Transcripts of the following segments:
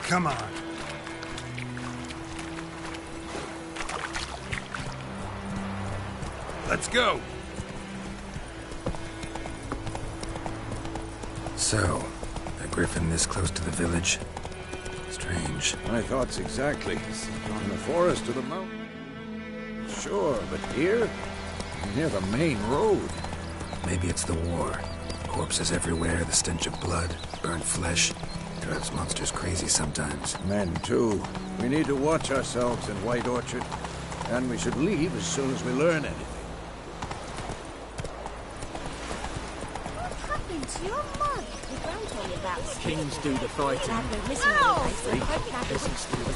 Come on. Let's go. So, a griffin this close to the village? Strange. My thoughts exactly. In the forest or the mountain. Sure, but here? Near the main road. Maybe it's the war. Corpses everywhere, the stench of blood, burnt flesh. Drives monsters crazy sometimes. Men, too. We need to watch ourselves in White Orchard. And we should leave as soon as we learn anything. What happened to your mug? Your grand told me about it. Kings do the fighting. Peasants do the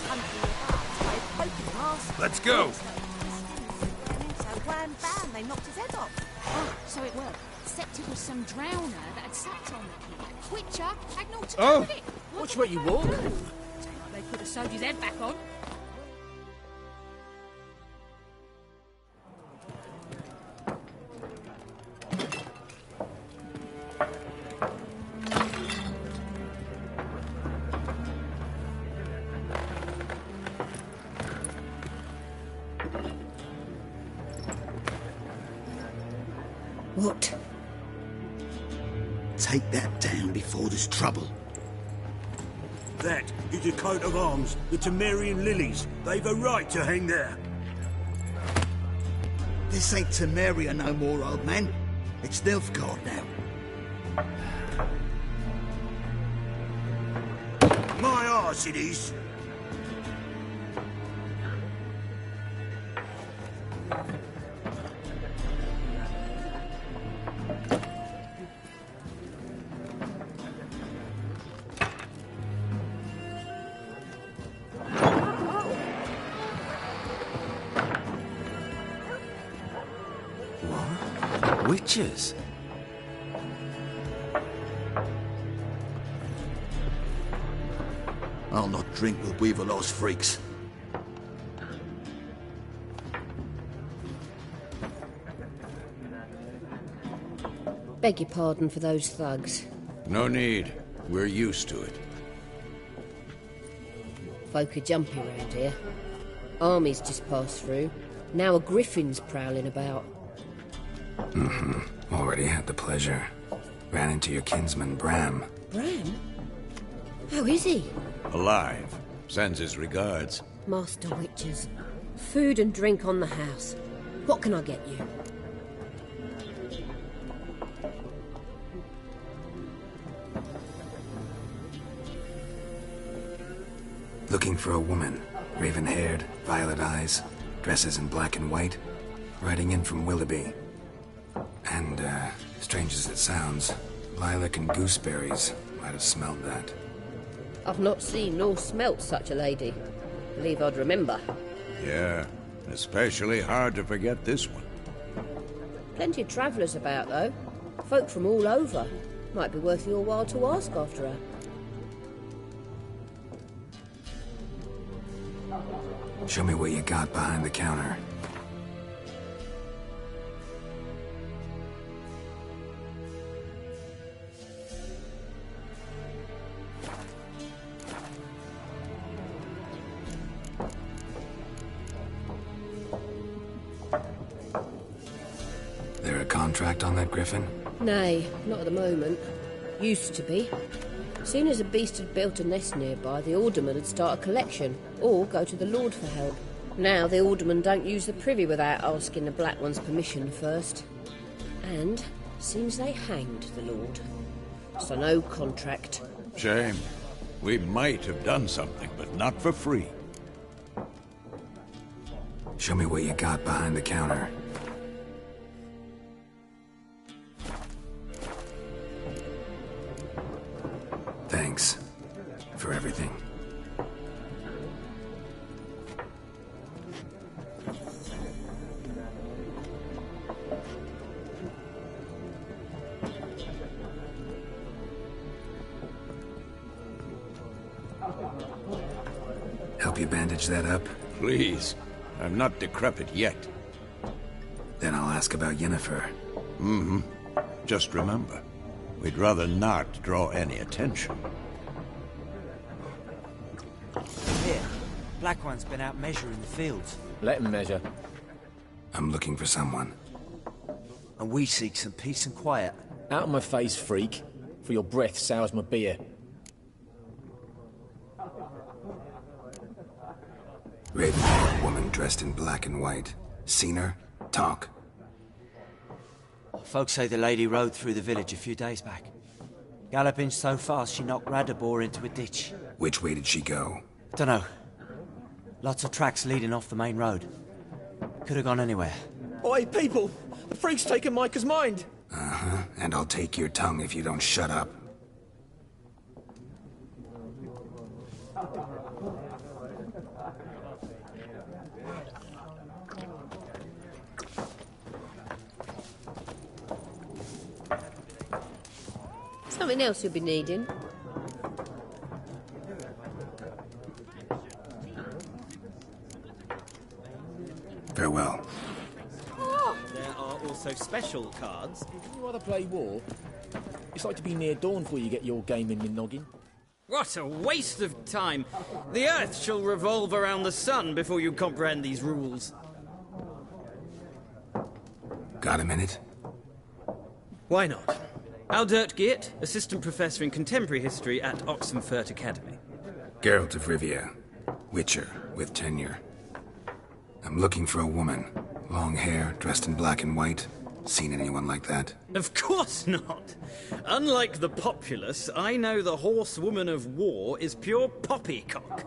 Let's go. So wham bam, they knocked his head off. Oh, so it worked. Except it was some drowner that had sat on the key. Witcher had naught to do Oh, with it. watch where you walk. They could have sewed his head back on. What? Take that down before there's trouble. That is a coat of arms, the Temerian lilies. They've a right to hang there. This ain't Temeria no more, old man. It's Nilfgaard now. My arse it is. Witches? I'll not drink with Weaverlaw's freaks. Beg your pardon for those thugs. No need. We're used to it. Folk are jumpy round here. Armies just passed through. Now a griffin's prowling about. Already had the pleasure. Ran into your kinsman, Bram. Bram? How is he? Alive. Sends his regards. Master Witches. Food and drink on the house. What can I get you? Looking for a woman. Raven-haired, violet eyes, dresses in black and white. Riding in from Willoughby. And, strange as it sounds, lilac and gooseberries. Might have smelled that. I've not seen nor smelt such a lady. Believe I'd remember. Yeah, especially hard to forget this one. Plenty of travellers about, though. Folk from all over. Might be worth your while to ask after her. Show me what you got behind the counter. There a contract on that griffin? Nay, not at the moment. Used to be. Soon as a beast had built a nest nearby, the alderman would start a collection, or go to the Lord for help. Now the alderman don't use the privy without asking the Black One's permission first. And seems they hanged the Lord. So no contract. Shame. We might have done something, but not for free. Show me what you got behind the counter. Thanks for everything. Help you bandage that up? Please. I'm not decrepit yet. Then I'll ask about Yennefer. Mm-hmm. Just remember, we'd rather not draw any attention. Black One's been out measuring the fields. Let him measure. I'm looking for someone. And we seek some peace and quiet. Out of my face, freak. For your breath sours my beer. Raven-haired woman dressed in black and white. Seen her? Talk. Folks say the lady rode through the village a few days back. Galloping so fast she knocked Radabor into a ditch. Which way did she go? Dunno. Lots of tracks leading off the main road. Could have gone anywhere. Oi, people! The freak's taken Micah's mind! Uh-huh, and I'll take your tongue if you don't shut up. Something else you'll be needing. Farewell. There are also special cards. Would you rather play war? It's like to be near dawn before you get your game in your noggin. What a waste of time! The Earth shall revolve around the sun before you comprehend these rules. Got a minute? Why not? Aldert Geert, Assistant Professor in Contemporary History at Oxenfurt Academy. Geralt of Rivia. Witcher, with tenure. I'm looking for a woman. Long hair, dressed in black and white. Seen anyone like that? Of course not! Unlike the populace, I know the horsewoman of war is pure poppycock.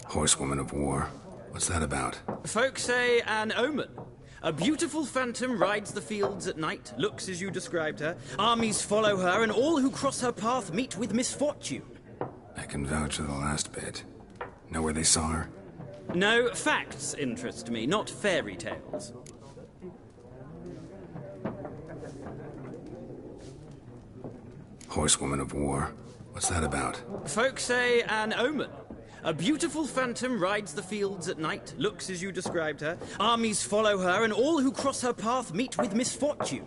Horsewoman of war? What's that about? Folk say an omen. A beautiful phantom rides the fields at night, looks as you described her. Armies follow her, and all who cross her path meet with misfortune. I can vouch for the last bit. Know where they saw her? No, facts interest me, not fairy tales. Horsewoman of war? What's that about? Folk say an omen. A beautiful phantom rides the fields at night, looks as you described her. Armies follow her, and all who cross her path meet with misfortune.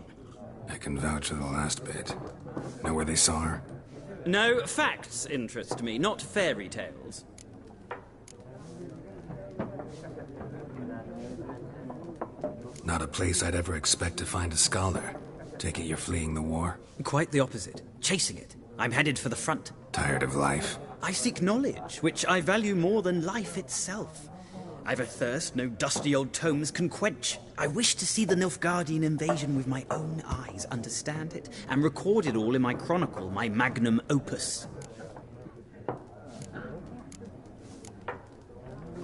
I can vouch for the last bit. Know where they saw her? No, facts interest me, not fairy tales. Not a place I'd ever expect to find a scholar. Take it you're fleeing the war? Quite the opposite. Chasing it. I'm headed for the front. Tired of life? I seek knowledge, which I value more than life itself. I've a thirst no dusty old tomes can quench. I wish to see the Nilfgaardian invasion with my own eyes, understand it, and record it all in my chronicle, my magnum opus.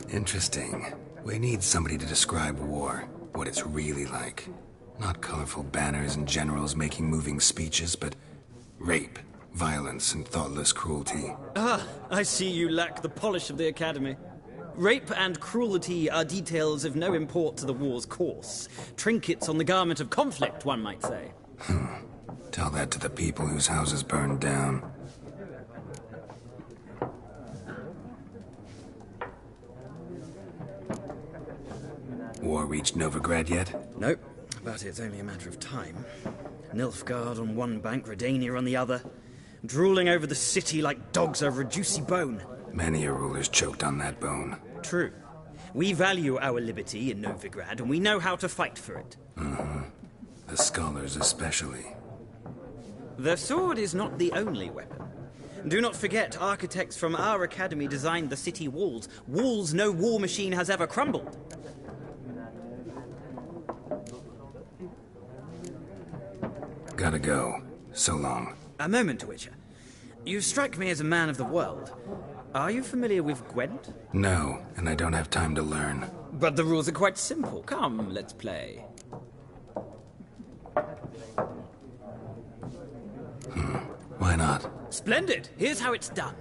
Interesting. We need somebody to describe war, what it's really like. Not colorful banners and generals making moving speeches, but rape, violence, and thoughtless cruelty. Ah, I see you lack the polish of the Academy. Rape and cruelty are details of no import to the war's course. Trinkets on the garment of conflict, one might say. Tell that to the people whose houses burned down. War reached Novigrad yet? Nope, but it's only a matter of time. Nilfgaard on one bank, Redania on the other, drooling over the city like dogs over a juicy bone. Many a ruler's choked on that bone. True. We value our liberty in Novigrad, and we know how to fight for it. The scholars especially. The sword is not the only weapon. Do not forget, architects from our academy designed the city walls. Walls no war machine has ever crumbled. Gotta go. So long. A moment, Witcher. You strike me as a man of the world. Are you familiar with Gwent? No, and I don't have time to learn. But the rules are quite simple. Come, let's play. Why not? Splendid! Here's how it's done.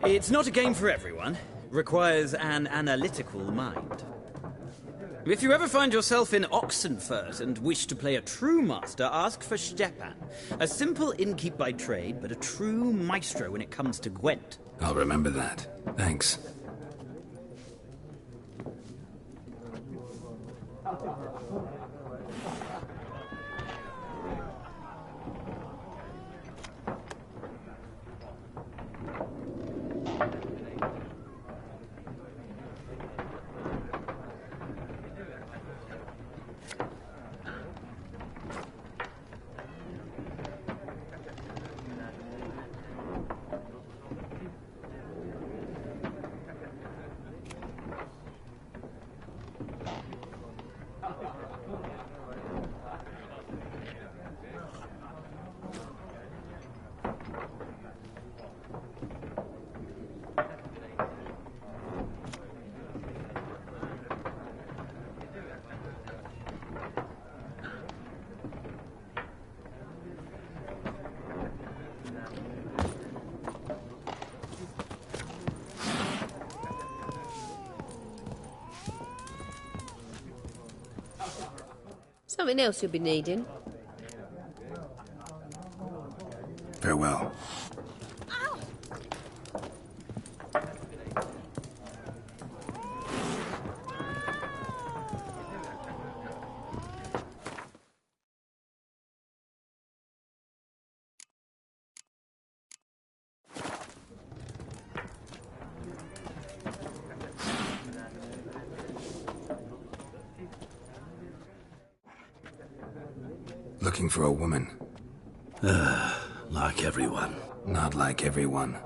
It's not a game for everyone. Requires an analytical mind. If you ever find yourself in Oxenfurt and wish to play a true master, ask for Stepan. A simple innkeep by trade, but a true maestro when it comes to Gwent. I'll remember that. Thanks. Something else you'll be needing. Farewell. Looking for a woman. Like everyone. Not like everyone.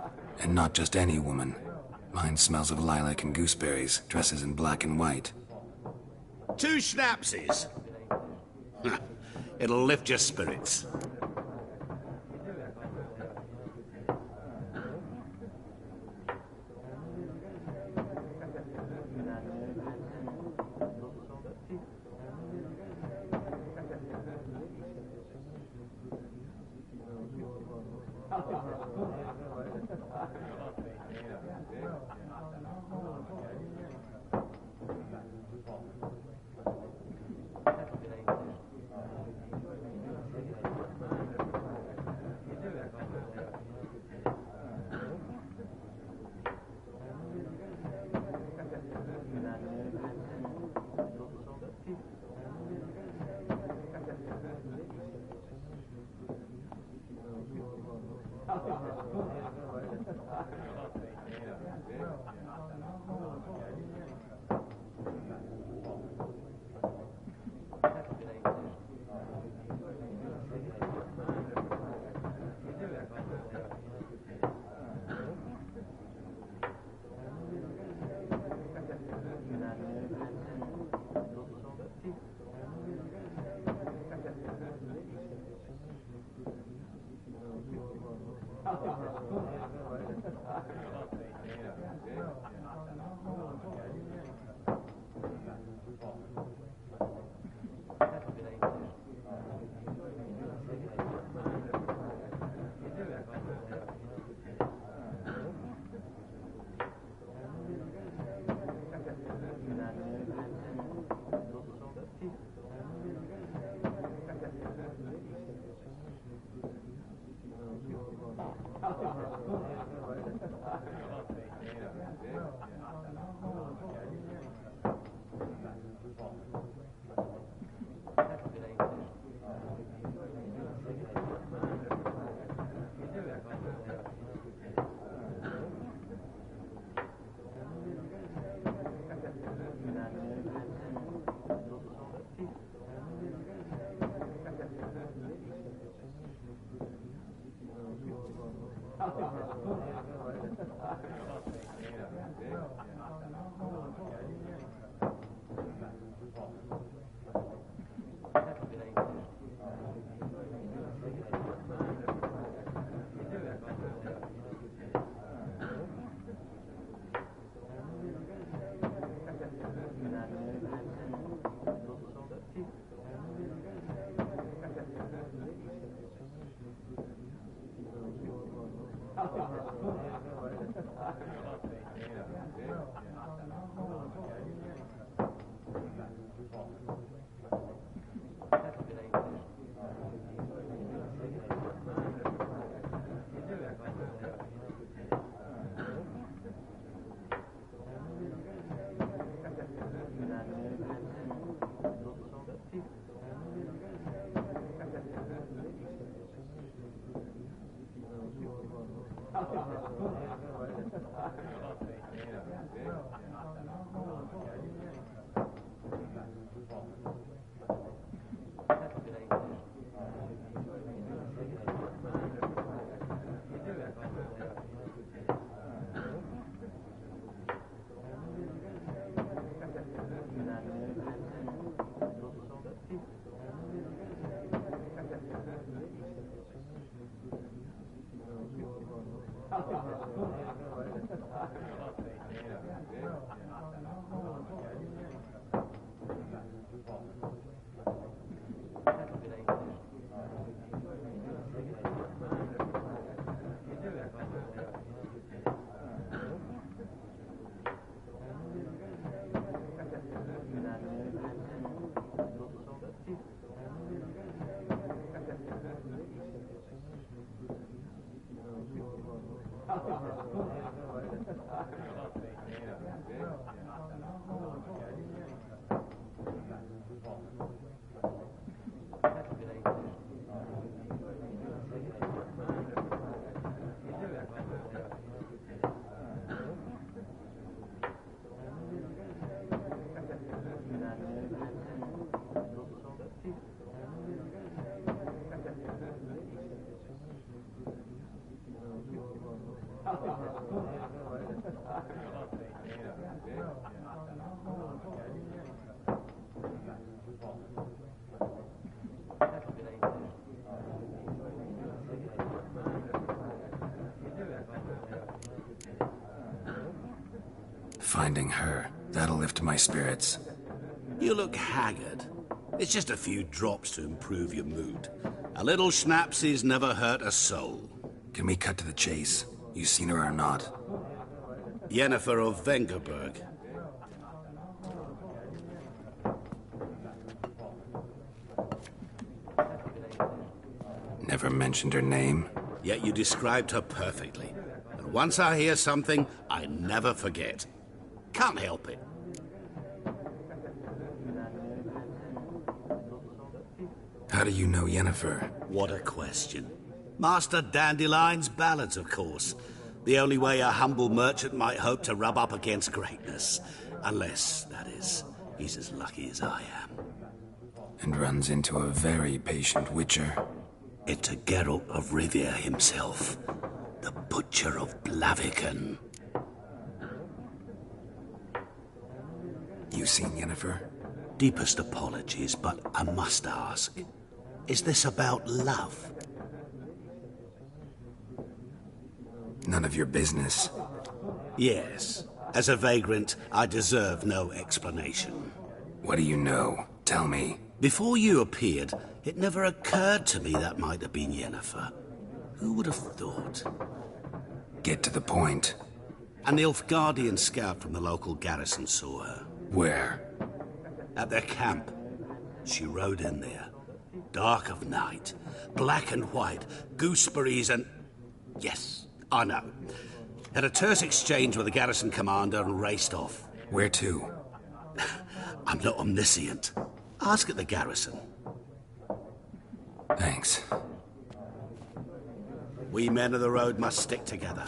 And not just any woman. Mine smells of lilac and gooseberries, dresses in black and white. 2 schnapsies. It'll lift your spirits. Finding her, that'll lift my spirits. You look haggard. It's just a few drops to improve your mood. A little schnapsies never hurt a soul. Can we cut to the chase? You seen her or not? Yennefer of Vengerberg. Never mentioned her name? Yet you described her perfectly. And once I hear something, I never forget. Can't help it. How do you know Yennefer? What a question. Master Dandelion's ballads, of course. The only way a humble merchant might hope to rub up against greatness. Unless, that is, he's as lucky as I am. And runs into a very patient witcher. Into Geralt of Rivia himself. The Butcher of Blaviken. You seen Yennefer? Deepest apologies, but I must ask. Is this about love? None of your business. Yes. As a vagrant, I deserve no explanation. What do you know? Tell me. Before you appeared, it never occurred to me that might have been Yennefer. Who would have thought? Get to the point. An Nilfgaardian scout from the local garrison saw her. Where? At their camp. She rode in there. Dark of night. Black and white. Gooseberries and... Yes, I know. Had a terse exchange with the garrison commander and raced off. Where to? I'm not omniscient. Ask at the garrison. Thanks. We men of the road must stick together.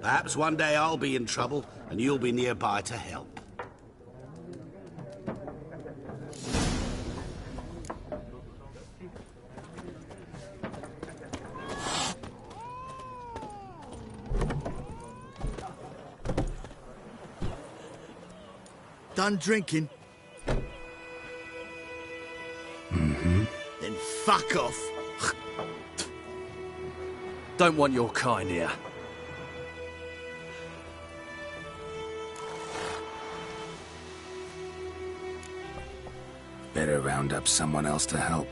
Perhaps one day I'll be in trouble and you'll be nearby to help. Done drinking? Mm-hmm. Then fuck off. Don't want your kind here. Better round up someone else to help.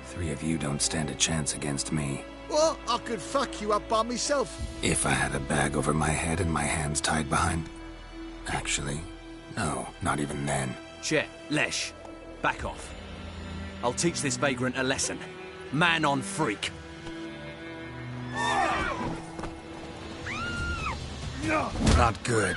3 of you don't stand a chance against me. Well, I could fuck you up by myself. If I had a bag over my head and my hands tied behind... Actually, no, not even then. Chet, Lesh, back off. I'll teach this vagrant a lesson. Man on freak. Not good.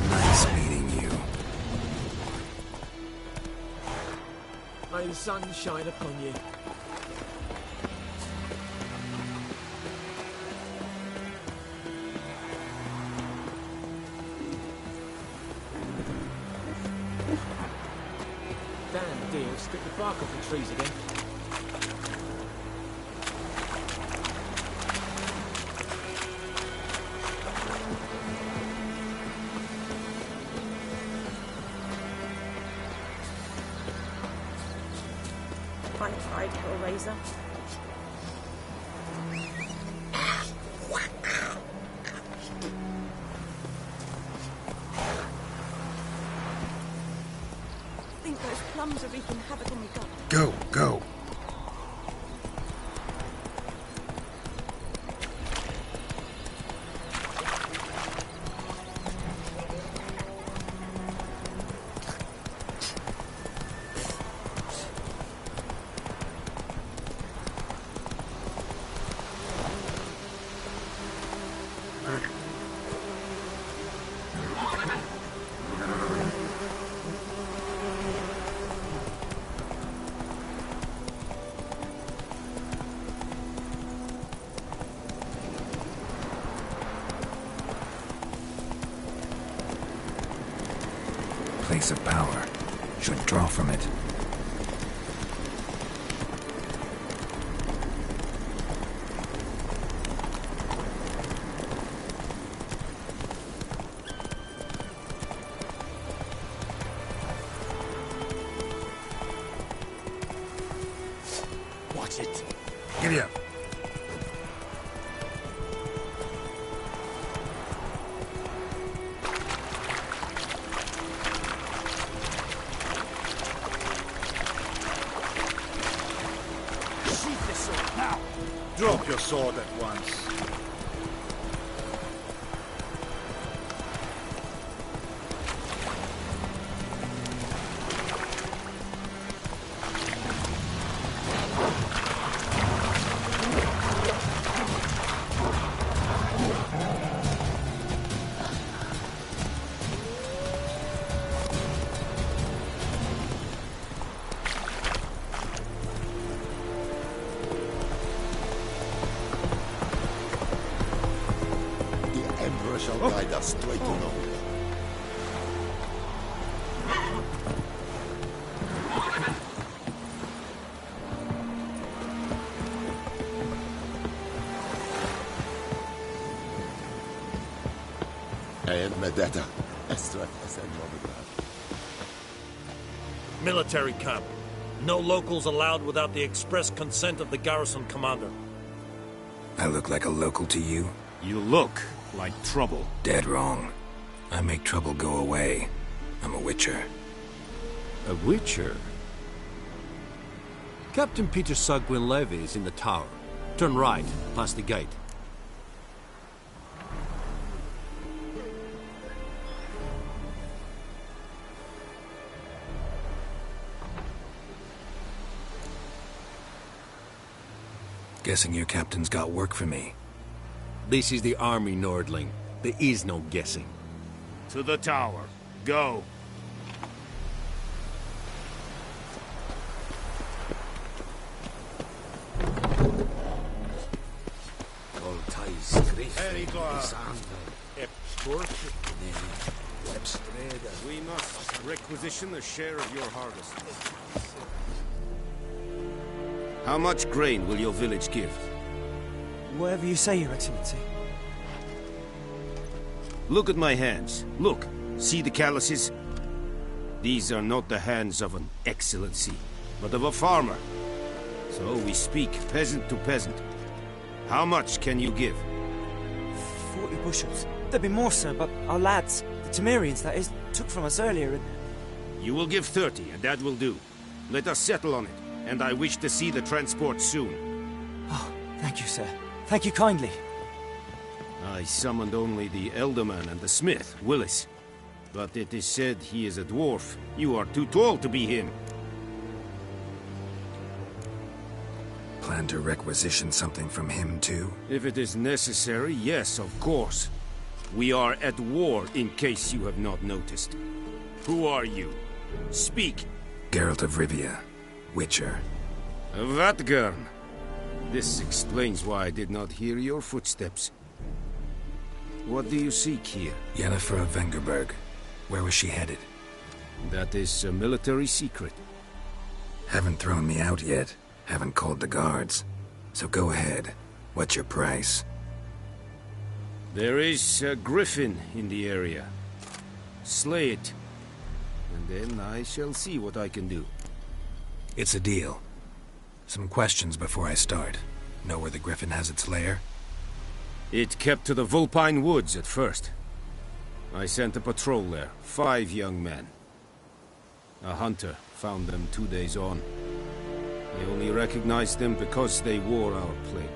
Nice meeting you. May the sun shine upon you. Strip the bark off the trees again. Untied Hellraiser. I think those plums are wreaking havoc in the gut. Go, go. Place of power. Should draw from it. Watch it. Giddy up. Drop your sword at once. Shall guide us straight to nowhere. And Medetta, Estrat Military camp. No locals allowed without the express consent of the garrison commander. I look like a local to you? You look like trouble. Dead wrong. I make trouble go away. I'm a witcher. A witcher? Captain Peter Sagwin Levy is in the tower. Turn right, past the gate. Guessing your captain's got work for me. This is the army, Nordling. There is no guessing. To the tower. Go. We must requisition a share of your harvest. How much grain will your village give? Whatever you say, Your Excellency. Look at my hands. Look. See the calluses? These are not the hands of an excellency, but of a farmer. So we speak peasant to peasant. How much can you give? 40 bushels. There'd be more, sir, but our lads, the Temerians, that is, took from us earlier and... You will give 30, and that will do. Let us settle on it, and I wish to see the transport soon. Oh, thank you, sir. Thank you kindly. I summoned only the Elderman and the smith, Willis. But it is said he is a dwarf. You are too tall to be him. Plan to requisition something from him, too? If it is necessary, yes, of course. We are at war, in case you have not noticed. Who are you? Speak. Geralt of Rivia, Witcher. Vatgern. This explains why I did not hear your footsteps. What do you seek here? Yennefer of Vengerberg. Where was she headed? That is a military secret. Haven't thrown me out yet. Haven't called the guards. So go ahead. What's your price? There is a griffin in the area. Slay it. And then I shall see what I can do. It's a deal. Some questions before I start. Know where the griffin has its lair? It kept to the Vulpine Woods at first. I sent a patrol there, 5 young men. A hunter found them 2 days on. I only recognized them because they wore our plate.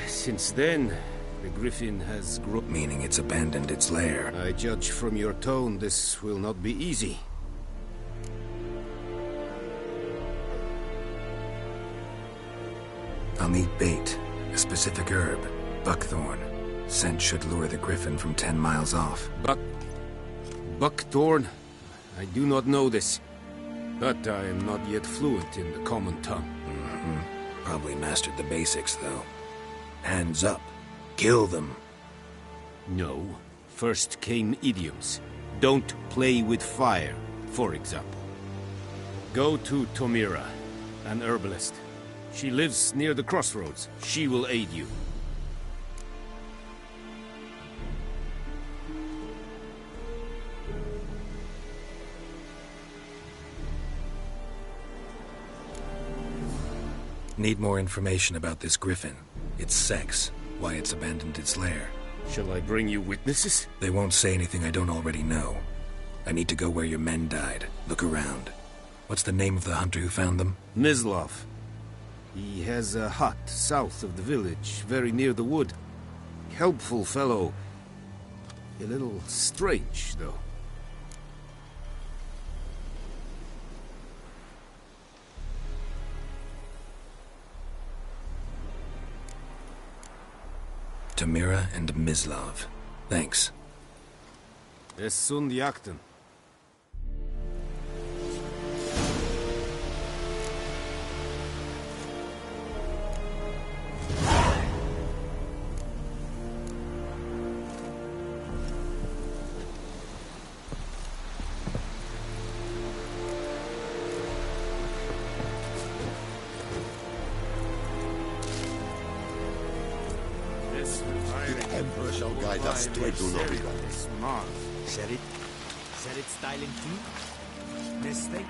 Since then, the griffin has grown... Meaning it's abandoned its lair. I judge from your tone this will not be easy. I'll need bait, a specific herb, buckthorn. Scent should lure the griffin from 10 miles off. Buckthorn? I do not know this. But I am not yet fluent in the common tongue. Probably mastered the basics, though. Hands up. Kill them. No. First came idioms. Don't play with fire, for example. Go to Tomira, an herbalist. She lives near the crossroads. She will aid you. Need more information about this griffin. Its sex, why it's abandoned its lair. Shall I bring you witnesses? They won't say anything I don't already know. I need to go where your men died. Look around. What's the name of the hunter who found them? Mislav. He has a hut south of the village, very near the wood. Helpful fellow. A little strange, though. Tomira and Mislav. Thanks. Es sunt jakten. The Emperor shall guide us straight to Novigrad. Said it styling too? This thing?